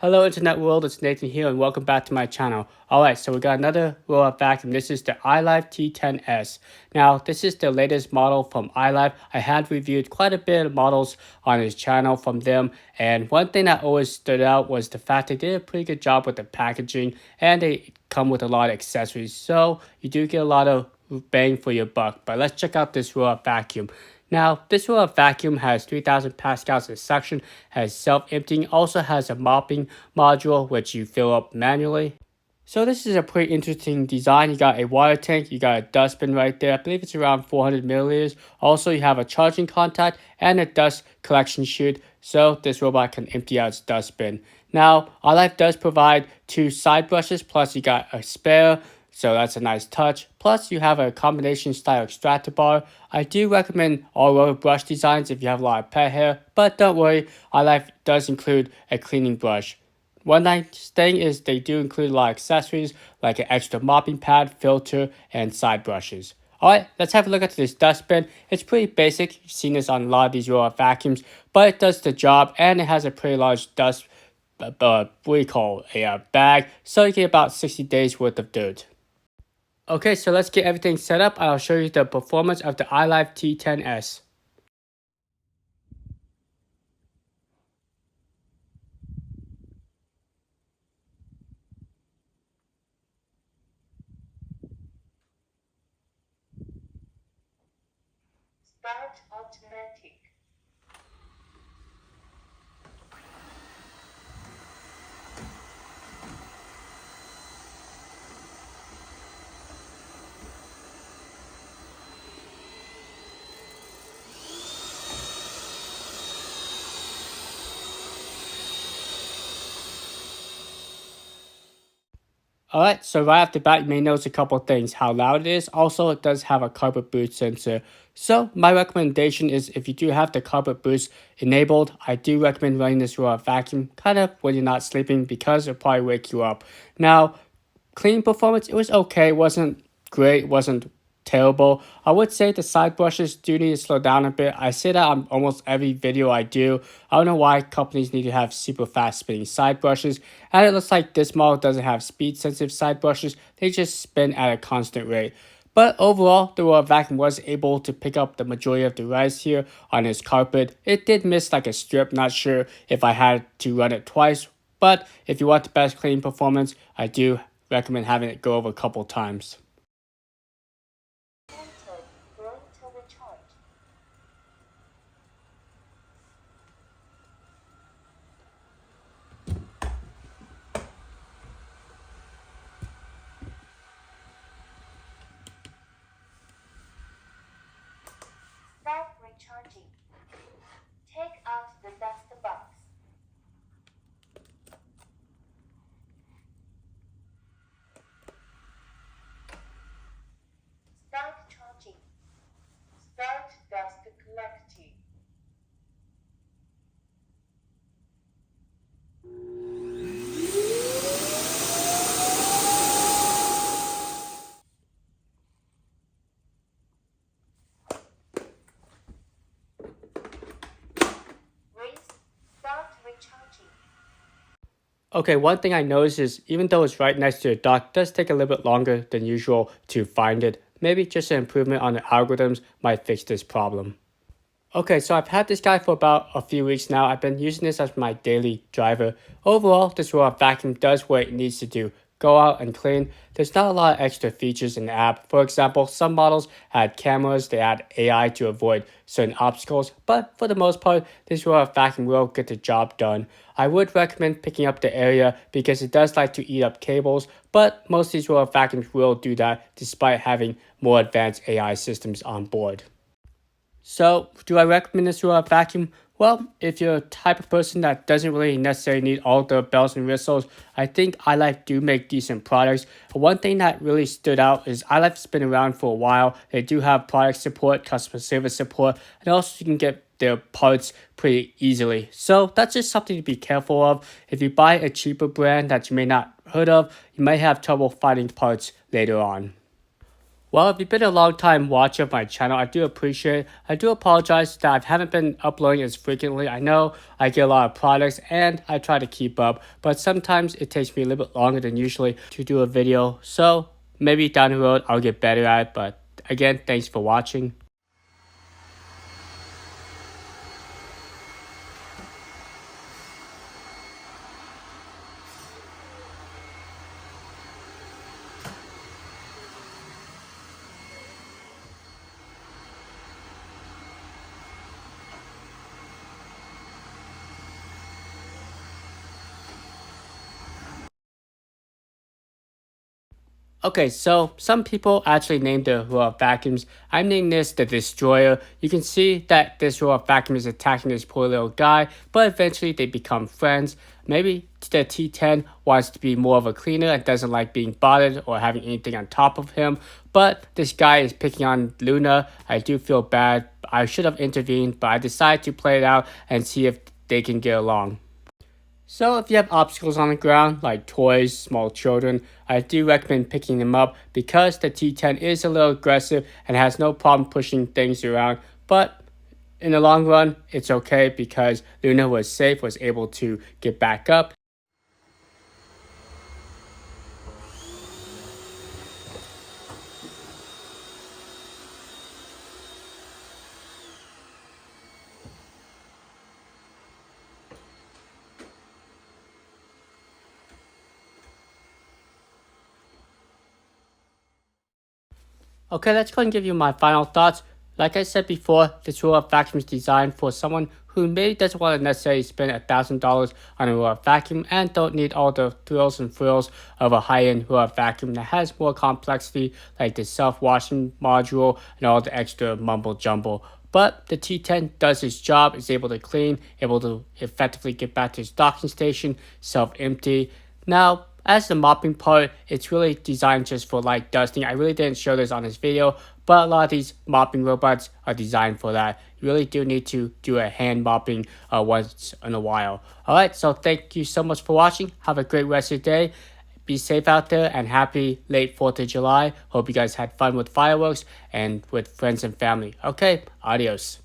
Hello internet world, it's Nathan here and welcome back to my channel. Alright, so we got another roll-up vacuum. This is the iLife T10s. Now, this is the latest model from iLife. I had reviewed quite a bit of models on his channel from them, and one thing that always stood out was the fact they did a pretty good job with the packaging and they come with a lot of accessories. So you do get a lot of bang for your buck. But let's check out this roll-up vacuum. Now, this roll-up vacuum has 3000 pascals of suction, has self-emptying, also has a mopping module which you fill up manually. So this is a pretty interesting design. You got a water tank, you got a dustbin right there. I believe it's around 400 milliliters. Also, you have a charging contact and a dust collection chute, so this robot can empty out its dustbin. Now, iLife does provide two side brushes, plus you got a spare, so that's a nice touch. Plus, you have a combination style extractor bar. I do recommend all-over brush designs if you have a lot of pet hair, but don't worry, iLife does include a cleaning brush. One nice thing is they do include a lot of accessories like an extra mopping pad, filter, and side brushes. Alright, let's have a look at this dustbin. It's pretty basic. You've seen this on a lot of these roll-up vacuums, but it does the job and it has a pretty large dust bag, so you get about 60 days worth of dirt. Okay, so let's get everything set up and I'll show you the performance of the iLife T10s. Start automatic. Alright, so right off the bat, you may notice a couple things. How loud it is. Also, it does have a carpet boost sensor. So, my recommendation is if you do have the carpet boost enabled, I do recommend running this roll-up vacuum kind of when you're not sleeping because it'll probably wake you up. Now, cleaning performance, it was okay. It wasn't great. It wasn't terrible. I would say the side brushes do need to slow down a bit. I say that on almost every video I do. I don't know why companies need to have super fast spinning side brushes. And it looks like this model doesn't have speed sensitive side brushes. They just spin at a constant rate. But overall, the roll-up vacuum was able to pick up the majority of the rice here on his carpet. It did miss like a strip. Not sure if I had to run it twice. But if you want the best cleaning performance, I do recommend having it go over a couple times. Going to recharge. Start recharging. Take out the dust box. Start charging. Start dust collecting. Start recharging. Okay, one thing I noticed is even though it's right next to the dock, it does take a little bit longer than usual to find it. Maybe just an improvement on the algorithms might fix this problem. Okay, so I've had this guy for about a few weeks now. I've been using this as my daily driver. Overall, this roll-up vacuum does what it needs to do. Go out and clean. There's not a lot of extra features in the app. For example, some models had cameras, they had AI to avoid certain obstacles, but for the most part, this roll-up vacuum will get the job done. I would recommend picking up the area because it does like to eat up cables, but most of these roll-up vacuums will do that despite having more advanced AI systems on board. So, do I recommend this roll-up vacuum? Well, if you're a type of person that doesn't really necessarily need all the bells and whistles, I think iLife do make decent products. One thing that really stood out is iLife's been around for a while. They do have product support, customer service support, and also you can get their parts pretty easily. So that's just something to be careful of. If you buy a cheaper brand that you may not heard of, you may have trouble finding parts later on. Well, if you've been a long time watcher of my channel, I do appreciate it. I do apologize that I haven't been uploading as frequently. I know I get a lot of products and I try to keep up, but sometimes it takes me a little bit longer than usually to do a video. So maybe down the road I'll get better at it, but again, thanks for watching. Okay, so some people actually named the robot vacuums. I'm naming this the Destroyer. You can see that this robot vacuum is attacking this poor little guy, but eventually they become friends. Maybe the T10 wants to be more of a cleaner and doesn't like being bothered or having anything on top of him. But this guy is picking on Luna. I do feel bad. I should have intervened, but I decided to play it out and see if they can get along. So if you have obstacles on the ground, like toys, small children, I do recommend picking them up because the T10 is a little aggressive and has no problem pushing things around. But in the long run, it's okay because Luna was safe, was able to get back up. Okay, let's go and give you my final thoughts. Like I said before, this robot vacuum is designed for someone who maybe doesn't want to necessarily spend $1,000 on a robot vacuum and don't need all the thrills and frills of a high-end robot vacuum that has more complexity like the self-washing module and all the extra mumble jumble. But the T10 does its job, is able to clean, able to effectively get back to its docking station, self-empty. Now, as the mopping part, it's really designed just for light dusting. I really didn't show this on this video, but a lot of these mopping robots are designed for that. You really do need to do a hand mopping once in a while. Alright, so thank you so much for watching. Have a great rest of your day. Be safe out there and happy late 4th of July. Hope you guys had fun with fireworks and with friends and family. Okay, adios.